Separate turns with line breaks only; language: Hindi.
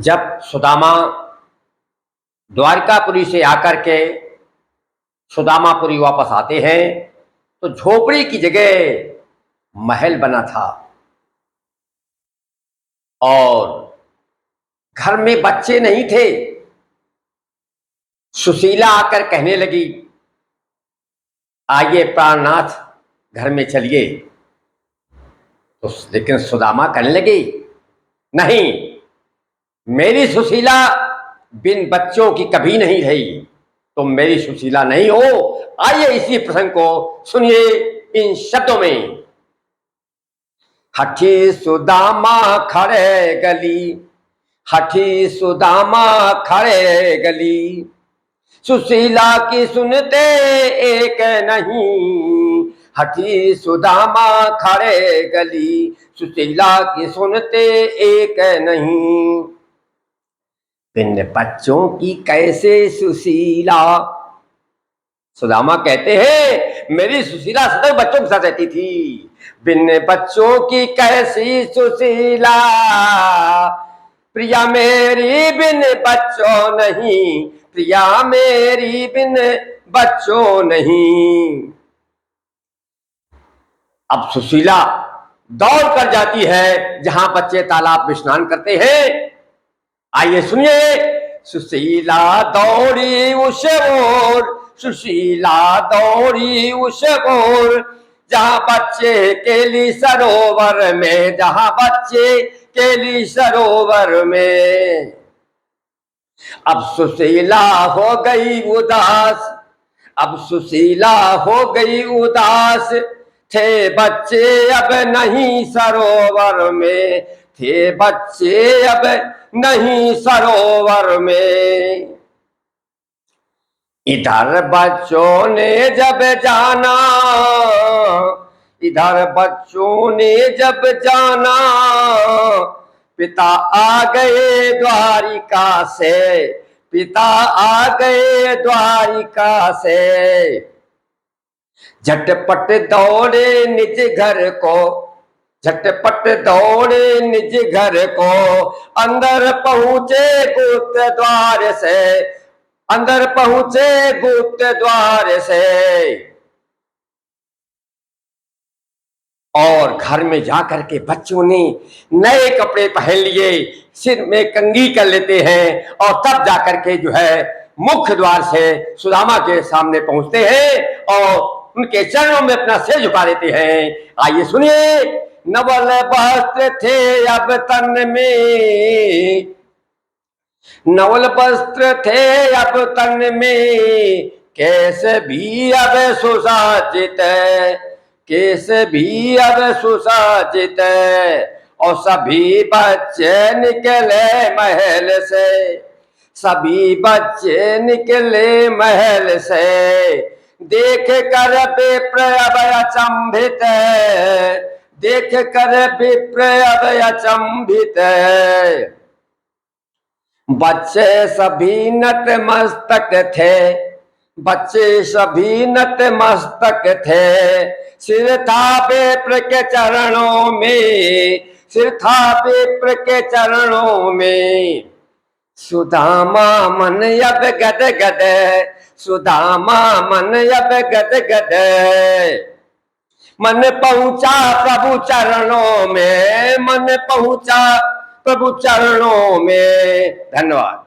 जब सुदामा द्वारकापुरी से आकर के सुदामापुरी वापस आते हैं तो झोपड़ी की जगह महल बना था और घर में बच्चे नहीं थे। सुशीला आकर कहने लगी, आइए प्राणनाथ घर में चलिए। तो लेकिन सुदामा कहने लगी, नहीं, मेरी सुशीला बिन बच्चों की कभी नहीं रही, तुम मेरी सुशीला नहीं हो। आइए इसी प्रसंग को सुनिए इन शब्दों में। हठी सुदामा खड़े गली, हठी सुदामा खड़े गली, सुशीला की सुनते एक नहीं। हठी सुदामा खड़े गली, सुशीला की सुनते एक नहीं। बिन बच्चों की कैसे सुशीला। सुदामा कहते हैं, मेरी सुशीला सदैव बच्चों के साथ रहती थी। बिन बच्चों की कैसी सुशीला, प्रिया मेरी बिन बच्चों नहीं, प्रिया मेरी बिन बच्चों नहीं। अब सुशीला दौड़ कर जाती है जहां बच्चे तालाब में स्नान करते हैं। आइए सुनिए। सुशीला दौड़ी उस ओर, सुशीला दौड़ी उस ओर, जहां बच्चे केली सरोवर में, जहां बच्चे केली सरोवर में। अब सुशीला हो गई उदास, अब सुशीला हो गई उदास, थे बच्चे अब नहीं सरोवर में, थे बच्चे अब नहीं सरोवर में। इधर बच्चों ने जब जाना, इधर बच्चों ने जब जाना, पिता आ गए द्वारिका से, पिता आ गए द्वारिका से। झटपट दौड़े निज घर को, झटपट दौड़े निज घर को, अंदर पहुंचे गुप्त द्वार से, अंदर पहुंचे गुप्त द्वार से। और घर में जाकर के बच्चों ने नए कपड़े पहन लिए, सिर में कंघी कर लेते हैं और तब जाकर के जो है मुख्य द्वार से सुदामा के सामने पहुंचते हैं और उनके चरणों में अपना सिर झुका देते हैं। आइए सुनिए। नवल वस्त्र थे अब तन में, नवल वस्त्र थे अब तन में, कैसे भी अब सुसाजित, कैसे भी अब सुसाजित। और सभी बच्चे निकले महल से, सभी बच्चे निकले महल से, देख कर विप्र अब अचंभित, देख कर विप्र अब अचंभित। बच्चे सभी नतमस्तक थे, बच्चे सभी नतमस्तक थे, सिर था विप्र के चरणों में, सिर था विप्र के चरणों में। सुदामा मन अब गद गद, सुदामा मन अब गद गद, मन पहुंचा प्रभु चरणों में, मन पहुंचा प्रभु चरणों में। धन्यवाद।